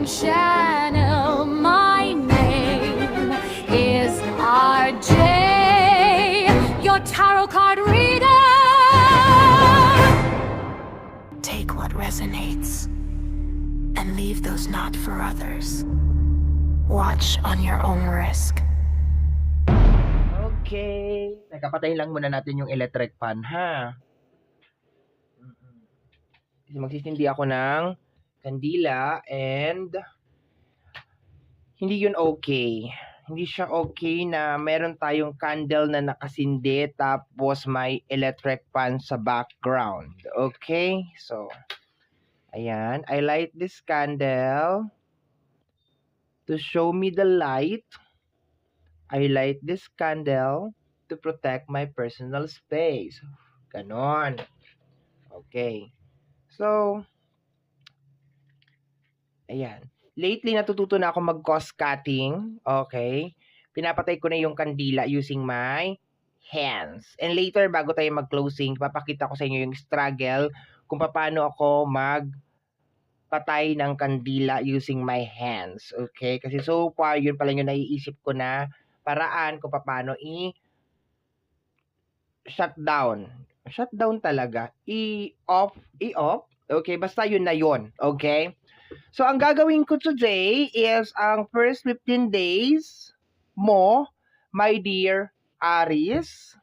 channel. My name is RJ, your tarot card reader. Take what resonates and leave those not for others. Watch on your own risk. Okay. Nakapatay lang muna natin yung electric fan, ha? Kasi magsisindi ako ng kandila and hindi yun okay. Hindi siya okay na meron tayong candle na nakasindi tapos may electric fan sa background. Okay? So, ayan. I light this candle to show me the light. I light this candle to protect my personal space. Ganon. Okay. So, ayan. Lately, natututo na ako mag-cost cutting. Okay. Pinapatay ko na yung kandila using my hands. And later, bago tayo mag-closing, papakita ko sa inyo yung struggle kung paano ako magpatay ng kandila using my hands. Okay. Kasi so far, yun pala yung naiisip ko na paraan kung paano shutdown. Shutdown talaga. I-off. Okay, basta yun na yun. Okay? So, ang gagawin ko today is ang first 15 days mo, my dear Aries.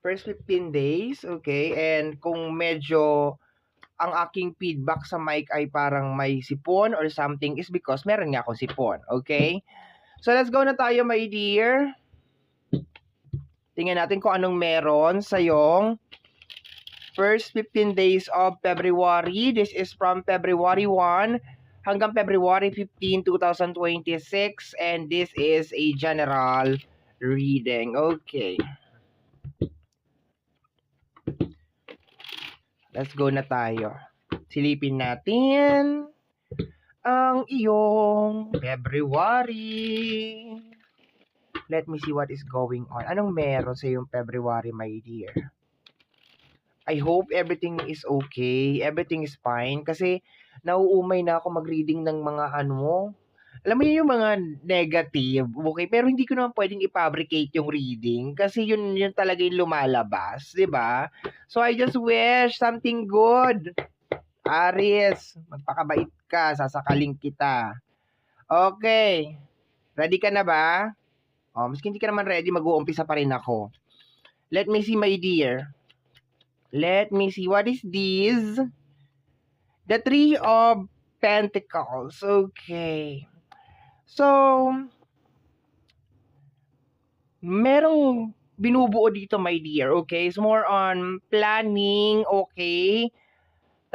First 15 days, okay? And kung medyo ang aking feedback sa mic ay parang may sipon or something is because meron nga akong sipon. Okay? So, let's go na tayo, my dear. Tingnan natin kung anong meron sa yung first 15 days of February. This is from February 1 hanggang February 15, 2026. And this is a general reading. Okay. Let's go na tayo. Silipin natin ang iyong February. Let me see what is going on. Anong meron sa yung February, my dear? I hope everything is okay. Everything is fine. Kasi nauumay na ako mag-reading ng mga alam mo yun yung mga negative. Okay? Pero hindi ko naman pwedeng i-fabricate yung reading. Kasi yun talaga yung lumalabas. 'Di ba? So I just wish something good. Aries, magpakabait ka. Sasakaling kita. Okay. Ready ka na ba? Maski hindi ka naman ready, mag-uumpisa pa rin ako. Let me see, my dear. Let me see. What is this? The Three of Pentacles. Okay. So, merong binubuo dito, my dear. Okay? It's more on planning. Okay?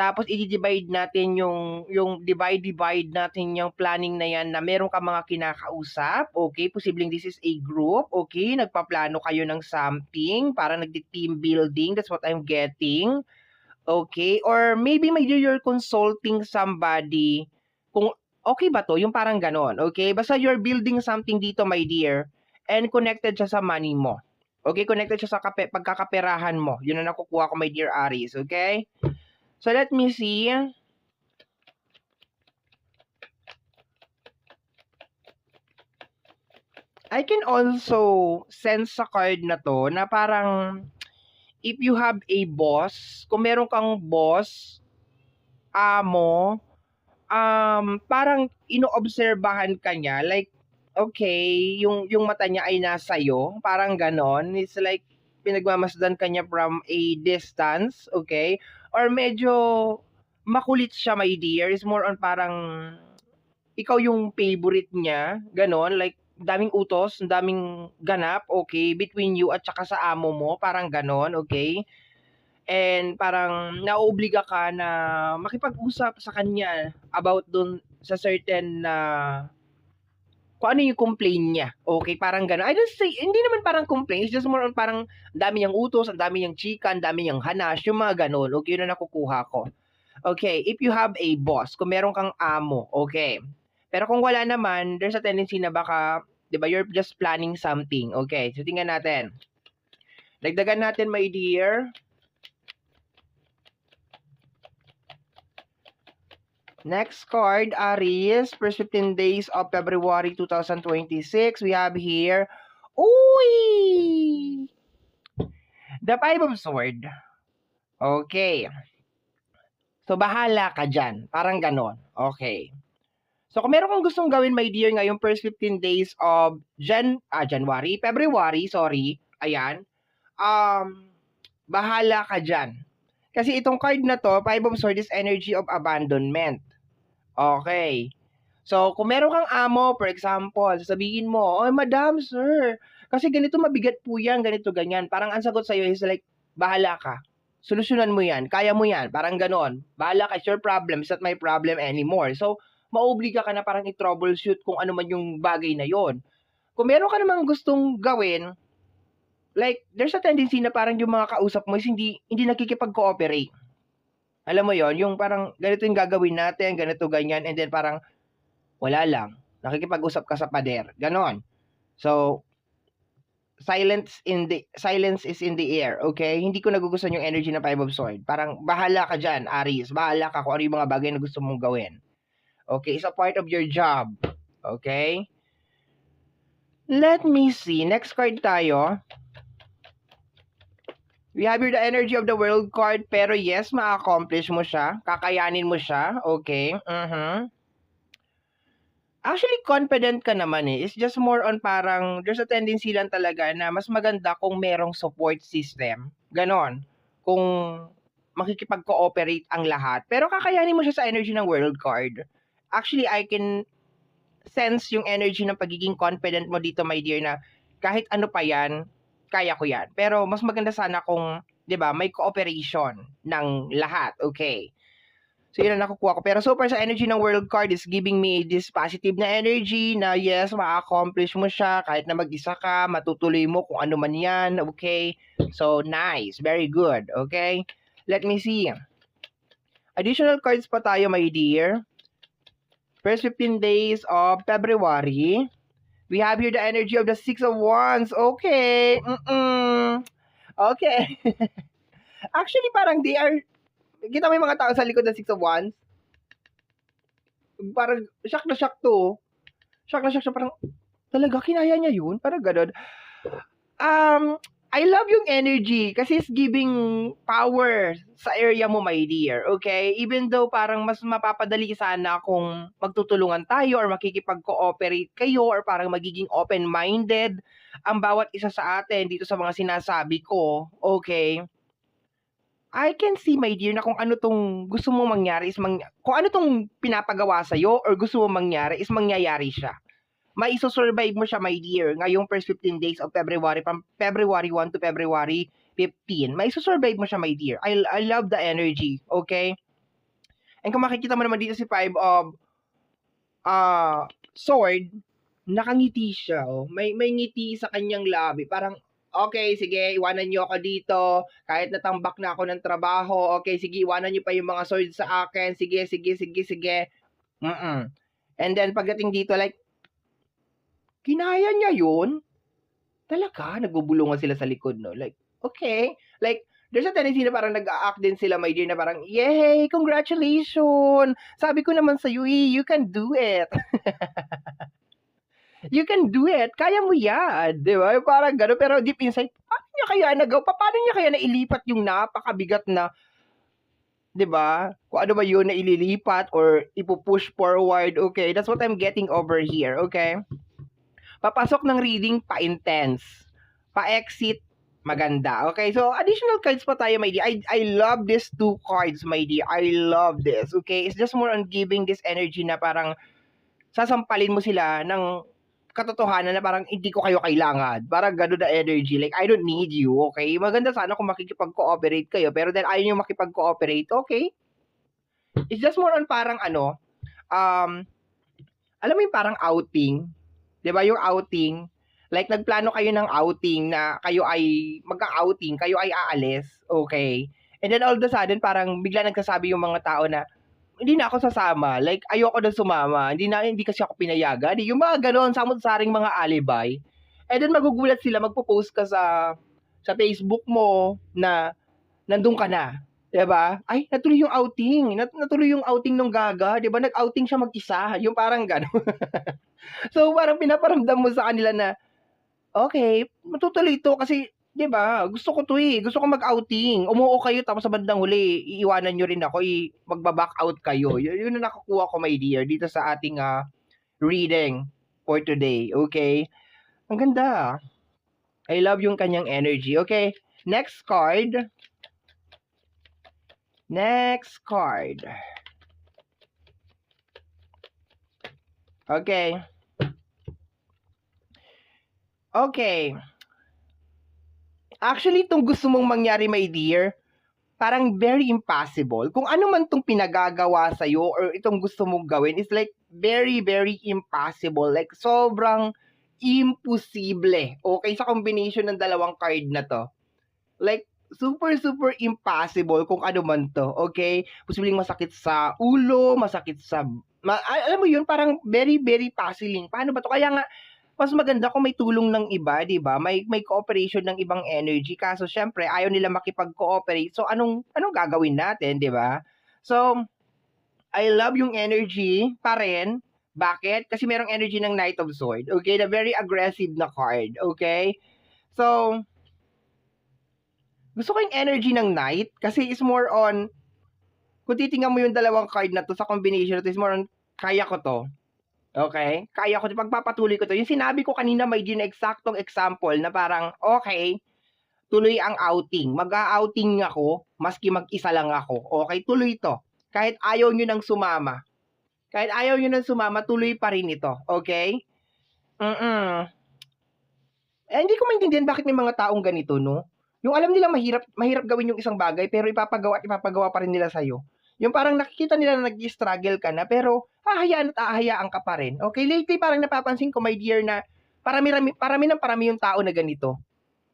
Tapos, i-divide natin yung divide natin yung planning na yan na meron ka mga kinakausap. Okay? Posibleng this is a group. Okay? Nagpaplano kayo ng something. Para nagdi-team building. That's what I'm getting. Okay? Or maybe you're consulting somebody. Kung okay ba to? Yung parang ganon. Okay? Basta you're building something dito, my dear. And connected siya sa money mo. Okay? Connected siya sa pagkakaperahan mo. Yun ang nakukuha ko, my dear Aries. Okay? So, let me see. I can also sense sa card na to na parang if you have a boss, kung meron kang boss, amo, parang inoobserbahan ka niya. Like, okay, yung mata niya ay nasa iyo. Parang ganon. It's like pinagmamasdan ka niya from a distance. Okay? Or medyo makulit siya, my dear. It's more on parang ikaw yung favorite niya. Ganon. Like, daming utos, daming ganap, okay, between you at saka sa amo mo. Parang ganon, okay? And parang naobliga ka na makipag-usap sa kanya about dun sa certain na kung ano yung complaint niya. Okay, parang gano'n. I don't say, hindi naman parang complaint. It's just more on parang dami niyang utos, ang dami niyang chika, ang dami niyang hanash, yung mga gano'n. Okay, yun na nakukuha ko. Okay, if you have a boss, kung meron kang amo, okay. Pero kung wala naman, there's a tendency na baka, di ba, you're just planning something. Okay, so tingnan natin. Dagdagan natin, my dear. Next card, Aries, first 15 days of February 2026. We have here, uy! The Five of Swords. Okay. So, bahala ka dyan. Parang ganon. Okay. So, kung meron kang gustong gawin, my dear, ngayong first 15 days of February, sorry. Ayan. Bahala ka dyan. Kasi itong card na to, Five of Swords is energy of abandonment. Okay. So, kung meron kang amo, for example, sasabihin mo, "Oy, madam, sir, kasi ganito mabigat po yan, ganito, ganyan." Parang ang sagot sa'yo is like, bahala ka. Solusyonan mo yan. Kaya mo yan. Parang ganon. Bahala ka. It's your problem. It's not my problem anymore. So, maobliga ka na parang i-troubleshoot kung ano man yung bagay na yon. Kung meron ka namang gustong gawin, like, there's a tendency na parang yung mga kausap mo is hindi nakikipag-cooperate. Alam mo yon, yung parang ganito yung gagawin natin, ganito, ganyan, and then parang wala lang. Nakikipag-usap ka sa pader. Ganon. So, silence is in the air, okay? Hindi ko nagugustuhan yung energy ng Five of Swords. Parang bahala ka dyan, Aries. Bahala ka kung ano yung mga bagay na gusto mong gawin. Okay? It's a part of your job. Okay? Let me see. Next card tayo. We have here the energy of the world card, pero yes, ma-accomplish mo siya. Kakayanin mo siya. Okay? Actually, confident ka naman eh. It's just more on parang, there's a tendency lang talaga na mas maganda kung merong support system. Ganon. Kung makikipag-cooperate ang lahat. Pero kakayanin mo siya sa energy ng world card. Actually, I can sense yung energy ng pagiging confident mo dito, my dear, na kahit ano pa yan, kaya ko yan. Pero mas maganda sana kung, di ba, may cooperation ng lahat. Okay. So, yun ang nakukuha ko. Pero so far sa energy ng world card is giving me this positive na energy na yes, ma-accomplish mo siya. Kahit na mag-isa ka, matutuloy mo kung ano man yan. Okay? So, nice. Very good. Okay? Let me see. Additional cards pa tayo, my dear. First 15 days of February. We have here the energy of the Six of Wands. Okay. Okay. Actually, parang they are... Kita mo yung mga tao sa likod ng Six of Wands? Parang shock na shock to. Shock na shock siya. Parang, talaga, kinaya niya yun? Parang ganun. I love yung energy kasi it's giving power sa area mo, my dear. Okay? Even though parang mas mapapadali sana kung magtutulungan tayo or makikipag-cooperate kayo or parang magiging open-minded ang bawat isa sa atin dito sa mga sinasabi ko. Okay? I can see, my dear, na kung ano tong gusto mong mangyari is kung ano tong pinapagawa sa'yo or gusto mong mangyari is mangyayari siya. Maisosurvive mo siya, my dear, ngayong first 15 days of February, from February 1 to February 15. Maisosurvive mo siya, my dear. I love the energy, okay? And kung makikita mo naman dito si Five of Sword, nakangiti siya, oh. May ngiti sa kanyang labi. Parang, okay, sige, iwanan niyo ako dito. Kahit natambak na ako ng trabaho. Okay, sige, iwanan niyo pa yung mga sword sa akin. Sige. And then, pagdating dito, like, kinaya niya yun? Talaga? Nagbubulungan sila sa likod, no? Like, okay. Like, there's a tendency na parang nag-a-act din sila, my dear, na parang, yay, congratulations! Sabi ko naman sa'yo, you can do it. You can do it. Kaya mo yan. Di ba? Parang gano'n. Pero deep inside, paano niya kaya paano niya kaya nailipat yung napakabigat na, di ba? Kung ano ba yun na ililipat or ipupush forward. Okay? That's what I'm getting over here. Okay? Papasok ng reading, pa-intense. Pa-exit, maganda. Okay? So, additional cards pa tayo, my dear. I love these two cards, my dear. I love this. Okay? It's just more on giving this energy na parang sasampalin mo sila ng katotohanan na parang hindi ko kayo kailangan. Parang gano'n na energy. Like, I don't need you, okay? Maganda sana kung makikipag-cooperate kayo. Pero then, ayaw nyo makipag-cooperate, okay? It's just more on parang alam mo yung parang outing? Diba yung outing? Like, nagplano kayo ng outing na kayo ay magka-outing, kayo ay aalis, okay? And then, all of a sudden, parang bigla nagsasabi yung mga tao na, hindi na ako sasama. Like, ayoko na sumama. Hindi kasi ako pinayagan. Yung mga ganon, samot-saring mga alibay. And then, magugulat sila, magpo-post ka sa Facebook mo na nandun ka na. 'Di ba? Ay, natuloy yung outing, natuloy yung outing nung Gaga, 'di ba? Nag-outing siya mag-isa, yung parang gano'n. So, parang pinaparamdam mo sa kanila na, okay, matutuloy 'to kasi 'di ba, gusto ko 'to, eh, gusto ko mag-outing. Umuo kayo tapos sa bandang huli iiwanan niyo rin ako, magba-back out kayo. Yun ang nakukuha ko, my dear, dito sa ating, reading for today, okay? Ang ganda, I love yung kanyang energy. Okay, next card. Next card. Okay. Okay. Actually, itong gusto mong mangyari, my dear, parang very impossible. Kung ano man itong pinagagawa sa'yo or itong gusto mong gawin is like very, very impossible. Like, sobrang imposible. Okay, sa combination ng dalawang card na to. Like, super, super impossible kung ano man to. Okay? Posibleng masakit sa ulo, masakit sa... alam mo yun, parang very, very puzzling. Paano ba to? Kaya nga, mas maganda kung may tulong ng iba, 'di ba? May cooperation ng ibang energy kaso syempre ayaw nila makipag-cooperate. So anong gagawin natin, 'di ba? So I love yung energy pa rin. Bakit? Kasi merong energy ng Knight of Swords. Okay, na very aggressive na card. Okay? So gusto ko yung energy ng Knight kasi is more on, kung titingnan mo yung dalawang card na to sa combination na to, is more on kaya ko to. Okay? Kaya ko, pagpapatuloy ko to. Yung sinabi ko kanina, may din eksaktong example na parang, okay, tuloy ang outing. Mag-outing ako, maski mag-isa lang ako. Okay, tuloy to. Kahit ayaw nyo nang sumama. Kahit ayaw nyo nang sumama, tuloy pa rin ito. Okay? Hindi ko maintindihan bakit may mga taong ganito, no? Yung alam nila mahirap gawin yung isang bagay, pero ipapagawa at ipapagawa pa rin nila sa'yo. Yung parang nakikita nila na nag-struggle ka na, pero hahayaan at hahayaan ka pa rin. Okay, lately parang napapansin ko, my dear, na parami yung tao na ganito.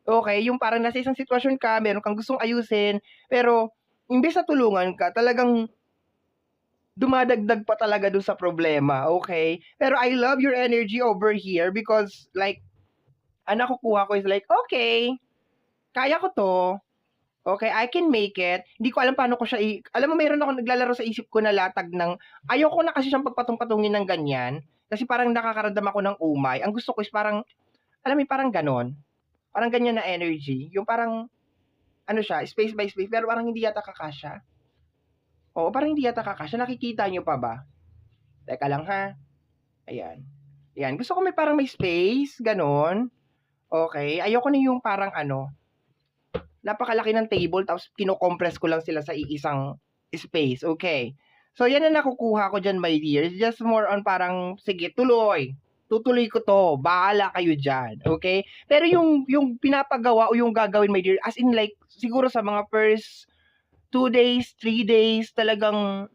Okay, yung parang nasa isang sitwasyon ka, meron kang gustong ayusin, pero imbes na tulungan ka, talagang dumadagdag pa talaga dun sa problema, okay? Pero I love your energy over here because like, ang nakukuha ko is like, okay, kaya ko to. Okay, I can make it. Hindi ko alam paano ko siya alam mo, mayroon ako naglalaro sa isip ko na latag ng, ayoko na kasi siyang pagpatong-patungin ng ganyan. Kasi parang nakakaramdam ako ng umay. Ang gusto ko is parang, alam mo, parang ganon. Parang ganyan na energy. Yung parang, ano siya, space by space, pero parang hindi yata kakasya. Oo, parang hindi yata kakasya. Nakikita nyo pa ba? Teka lang ha. Ayan. Ayan. Gusto ko may parang may space, ganon. Okay. Ayoko na yung parang ano, napakalaki ng table tapos kino-compress ko lang sila sa iisang space. Okay. So, yan ang nakukuha ko dyan, my dear. It's just more on parang, sige, tuloy. Tutuloy ko to. Bahala kayo dyan. Okay? Pero yung pinapagawa o yung gagawin, my dear, as in like, siguro sa mga first 2 days, 3 days, talagang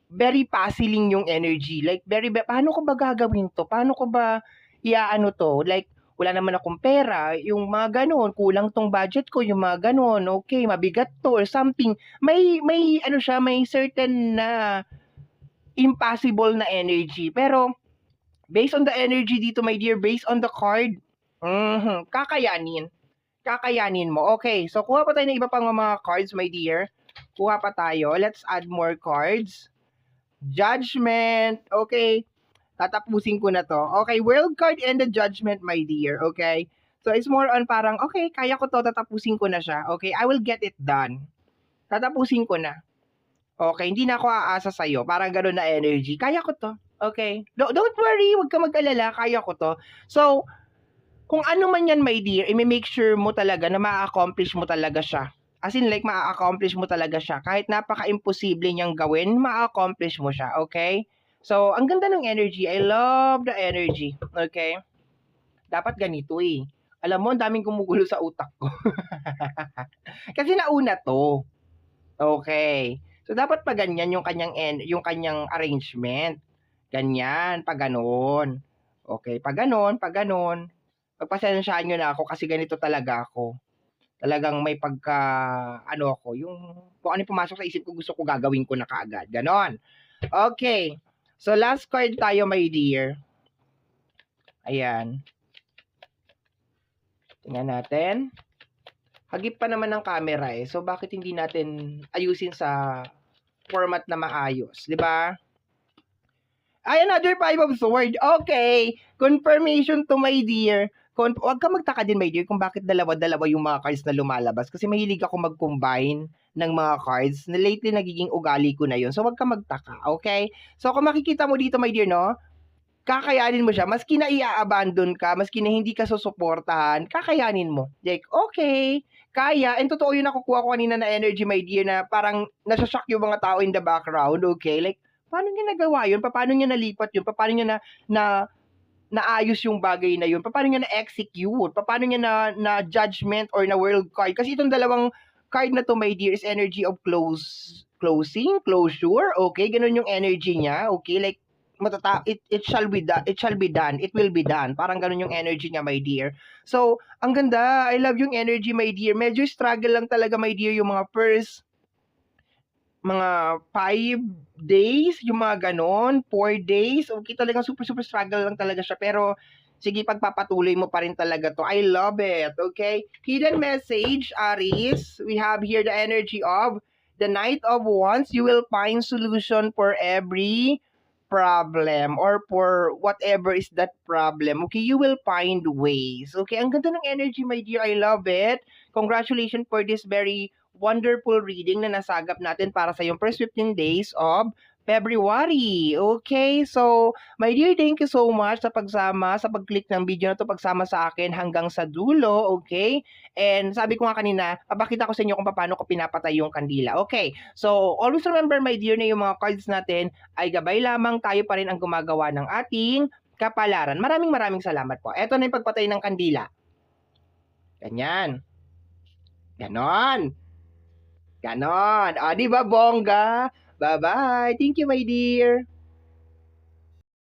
very puzzling yung energy. Like, paano ko ba gagawin to? Paano ko ba iaano to? Like, wala naman akong pera, yung mga ganon, kulang tong budget ko, yung mga ganon, okay, mabigat to or something. May ano siya, may certain na impossible na energy. Pero, based on the energy dito, my dear, based on the card, kakayanin. Kakayanin mo. Okay, so kuha pa tayo ng iba pang mga cards, my dear. Kuha pa tayo. Let's add more cards. Judgment. Okay. Tatapusin ko na to. Okay, world card and the judgment, my dear. Okay? So, it's more on parang, okay, kaya ko to, tatapusin ko na siya. Okay, I will get it done. Tatapusin ko na. Okay, hindi na ako aasa sa'yo. Parang gano'n na energy. Kaya ko to. Okay? Don't worry, huwag ka mag-alala. Kaya ko to. So, kung ano man yan, my dear, i-make sure mo talaga na ma-accomplish mo talaga siya. As in, like, ma-accomplish mo talaga siya. Kahit napaka-imposible niyang gawin, ma-accomplish mo siya. Okay? So, ang ganda ng energy. I love the energy. Okay? Dapat ganito eh. Alam mo, ang daming gumugulo sa utak ko. Kasi nauna to. Okay. So, dapat pa ganyan yung kanyang arrangement. Ganyan, pa ganon. Okay, pa ganon, pa ganon. Pagpasensyahan nyo na ako kasi ganito talaga ako. Talagang may pagka, ano ako, yung kung ano yung pumasok sa isip ko, gusto ko gagawin ko na kaagad. Ganon. Okay. So, last card tayo, my dear. Ayan. Tingnan natin. Hagip pa naman ng camera eh. So, bakit hindi natin ayusin sa format na maayos, di ba? Ay, another five of sword. Okay. Confirmation to my dear. Huwag ka magtaka din, my dear, kung bakit dalawa-dalawa yung mga cards na lumalabas. Kasi mahilig ako mag-combine ng mga cards. Na lately, nagiging ugali ko na yun. So, huwag ka magtaka, okay? So, kung makikita mo dito, my dear, no? Kakayanin mo siya. Maski na i-abandon ka, maski na hindi ka susuportahan, kakayanin mo. Like, okay, kaya. And totoo yun, nakukuha ko kanina na energy, my dear, na parang nasashock yung mga tao in the background, okay? Like, paano niya nagawa yun? Paano niya nalipat yun? Paano niya naayos yung bagay na yun? Paano niya na-execute? Paano niya na judgment or na world card? Kasi itong dalawang card na to, my dear, is energy of closure, okay? Ganun yung energy niya, okay? Like, it shall be done, it will be done. Parang ganun yung energy niya, my dear. So, ang ganda. I love yung energy, my dear. Medyo struggle lang talaga, my dear, yung mga first mga 5 days, yung mga ganon, 4 days. Okay, talagang super struggle lang talaga siya. Pero, sige, pagpapatuloy mo pa rin talaga to. I love it, okay? Hidden message, Aries. We have here the energy of the Knight of Wands. You will find solution for every problem or for whatever is that problem. Okay, you will find ways. Okay, ang ganda ng energy, my dear. I love it. Congratulations for this very wonderful reading na nasagap natin para sa yung first 15 days of February. Okay, so my dear, thank you so much sa pagsama, sa pag-click ng video na to, pagsama sa akin hanggang sa dulo, okay? And sabi ko nga kanina, papakita ko sa inyo kung paano ko pinapatay yung kandila. Okay, so always remember, my dear, na yung mga cards natin ay gabay lamang, tayo pa rin ang gumagawa ng ating kapalaran. Maraming salamat po. Ito na yung pagpatay ng kandila. Ganyan. Ganon. Ganon. O, di ba, bongga? Bye-bye. Thank you, my dear.